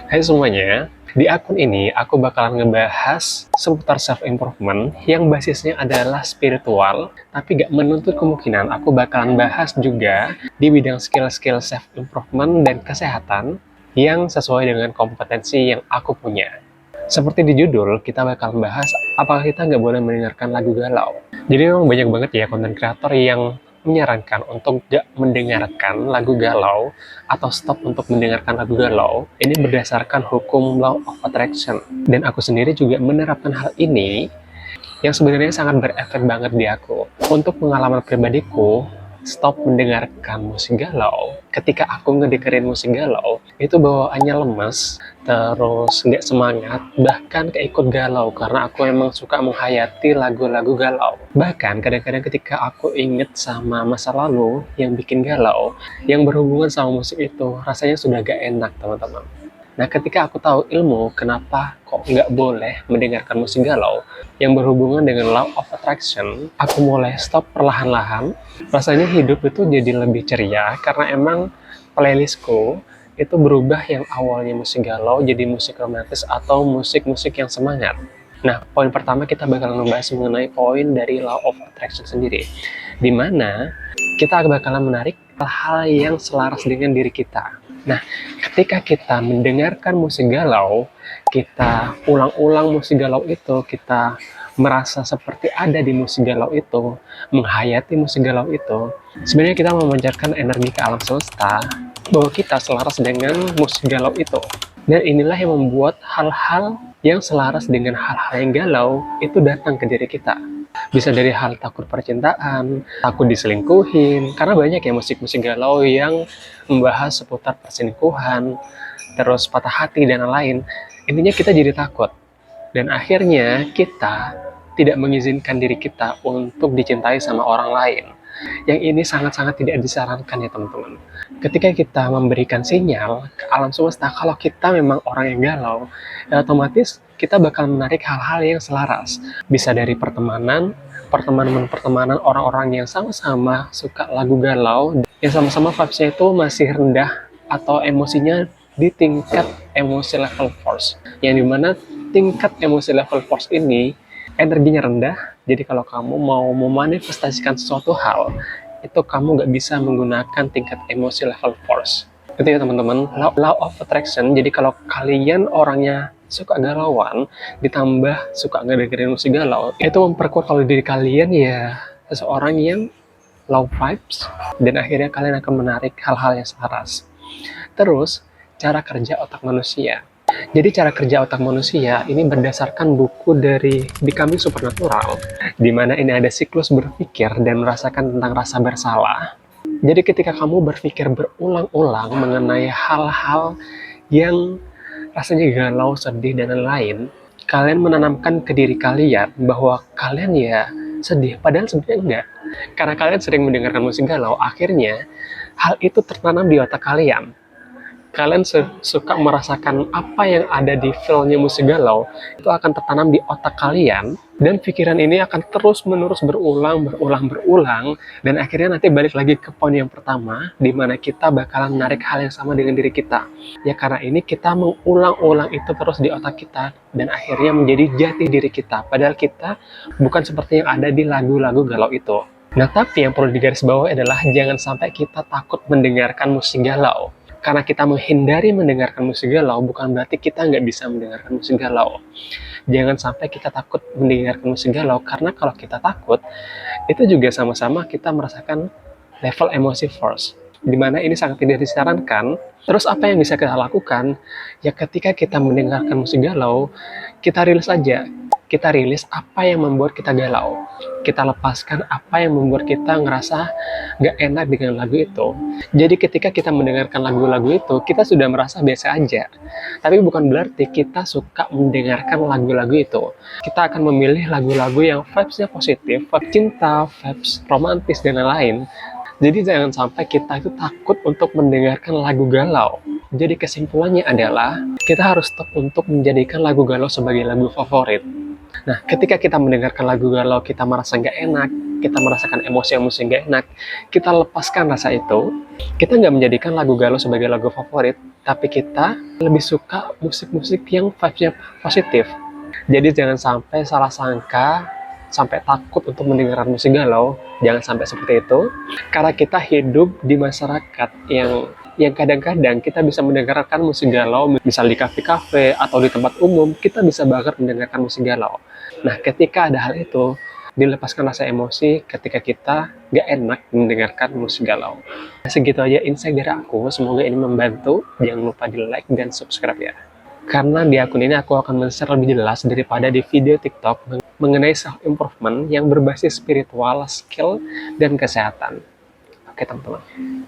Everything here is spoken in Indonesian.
Hai semuanya, di akun ini aku bakalan ngebahas seputar self-improvement yang basisnya adalah spiritual, tapi gak menuntut kemungkinan aku bakalan bahas juga di bidang skill-skill self-improvement dan kesehatan yang sesuai dengan kompetensi yang aku punya. Seperti di judul, kita bakal bahas apakah kita nggak boleh mendengarkan lagu galau. Jadi memang banyak banget ya konten kreator yang menyarankan untuk nggak mendengarkan lagu galau atau stop untuk mendengarkan lagu galau. Ini berdasarkan hukum Law of Attraction. Dan aku sendiri juga menerapkan hal ini yang sebenarnya sangat berefek banget di aku. Untuk pengalaman pribadiku, stop mendengarkan musik galau. Ketika aku ngedengerin musik galau, itu bawaannya lemes, terus nggak semangat, bahkan kayak ikut galau karena aku emang suka menghayati lagu-lagu galau. Bahkan kadang-kadang ketika aku inget sama masa lalu yang bikin galau, yang berhubungan sama musik itu, rasanya sudah gak enak teman-teman. Nah, ketika aku tahu ilmu kenapa kok nggak boleh mendengarkan musik galau yang berhubungan dengan law of attraction, aku mulai stop perlahan-lahan. Rasanya hidup itu jadi lebih ceria karena emang playlistku itu berubah yang awalnya musik galau jadi musik romantis atau musik-musik yang semangat. Nah, poin pertama kita bakal membahas mengenai poin dari law of attraction sendiri, di mana kita bakalan menarik hal-hal yang selaras dengan diri kita. Nah, ketika kita mendengarkan musik galau, kita ulang-ulang musik galau itu, kita merasa seperti ada di musik galau itu, menghayati musik galau itu, sebenarnya kita memancarkan energi ke alam semesta bahwa kita selaras dengan musik galau itu. Dan inilah yang membuat hal-hal yang selaras dengan hal-hal yang galau itu datang ke diri kita. Bisa dari hal takut percintaan, takut diselingkuhin, karena banyak ya musik-musik galau yang membahas seputar perselingkuhan, terus patah hati dan lain-lain. Intinya kita jadi takut, dan akhirnya kita tidak mengizinkan diri kita untuk dicintai sama orang lain. Yang ini sangat-sangat tidak disarankan ya teman-teman. Ketika kita memberikan sinyal ke alam semesta kalau kita memang orang yang galau, ya otomatis kita bakal menarik hal-hal yang selaras. Bisa dari pertemanan orang-orang yang sama-sama suka lagu galau, yang sama-sama vibes-nya itu masih rendah atau emosinya di tingkat emosi level force. Yang dimana tingkat emosi level force ini energinya rendah, jadi kalau kamu mau memanifestasikan sesuatu hal, itu kamu nggak bisa menggunakan tingkat emosi level force. Itu ya teman-teman, law of attraction. Jadi kalau kalian orangnya suka galauan, ditambah suka ngedengerin musik galau, itu memperkuat kalau diri kalian ya seseorang yang low vibes, dan akhirnya kalian akan menarik hal-hal yang selaras. Terus, cara kerja otak manusia. Jadi cara kerja otak manusia ini berdasarkan buku dari Becoming Supernatural, di mana ini ada siklus berpikir dan merasakan tentang rasa bersalah. Jadi ketika kamu berpikir berulang-ulang mengenai hal-hal yang rasanya galau, sedih, dan lain-lain, kalian menanamkan ke diri kalian bahwa kalian ya sedih, padahal sebenarnya enggak. Karena kalian sering mendengarkan musik galau, akhirnya hal itu tertanam di otak kalian. Kalian suka merasakan apa yang ada di feel-nya musik galau, itu akan tertanam di otak kalian, dan pikiran ini akan terus-menerus berulang, dan akhirnya nanti balik lagi ke poin yang pertama, di mana kita bakalan menarik hal yang sama dengan diri kita. Ya karena ini kita mengulang-ulang itu terus di otak kita, dan akhirnya menjadi jati diri kita, padahal kita bukan seperti yang ada di lagu-lagu galau itu. Nah, tapi yang perlu digarisbawahi adalah jangan sampai kita takut mendengarkan musik galau. Karena kita menghindari mendengarkan musik galau, bukan berarti kita nggak bisa mendengarkan musik galau. Jangan sampai kita takut mendengarkan musik galau, karena kalau kita takut, itu juga sama-sama kita merasakan level emosi force. Dimana ini sangat tidak disarankan. Terus apa yang bisa kita lakukan? Ya ketika kita mendengarkan musik galau, kita rilis aja. Kita rilis apa yang membuat kita galau. Kita lepaskan apa yang membuat kita ngerasa gak enak dengan lagu itu. Jadi ketika kita mendengarkan lagu-lagu itu, kita sudah merasa biasa aja. Tapi bukan berarti kita suka mendengarkan lagu-lagu itu. Kita akan memilih lagu-lagu yang vibes-nya positif, vibes cinta, vibes romantis, dan lain-lain. Jadi jangan sampai kita itu takut untuk mendengarkan lagu galau. Jadi kesimpulannya adalah, kita harus stop untuk menjadikan lagu galau sebagai lagu favorit. Nah, ketika kita mendengarkan lagu galau, kita merasa nggak enak, kita merasakan emosi-emosi nggak enak, kita lepaskan rasa itu. Kita nggak menjadikan lagu galau sebagai lagu favorit, tapi kita lebih suka musik-musik yang vibes-nya positif. Jadi jangan sampai salah sangka, sampai takut untuk mendengarkan musik galau. Jangan sampai seperti itu, karena kita hidup di masyarakat yang kadang-kadang kita bisa mendengarkan musik galau, misal di kafe-kafe atau di tempat umum, kita bisa banget mendengarkan musik galau. Nah, ketika ada hal itu, dilepaskan rasa emosi ketika kita gak enak mendengarkan musik galau. Nah, segitu aja insight dari aku, semoga ini membantu. Jangan lupa di like dan subscribe ya. Karena di akun ini aku akan men-share lebih jelas daripada di video TikTok mengenai self-improvement yang berbasis spiritual, skill, dan kesehatan. Oke teman-teman.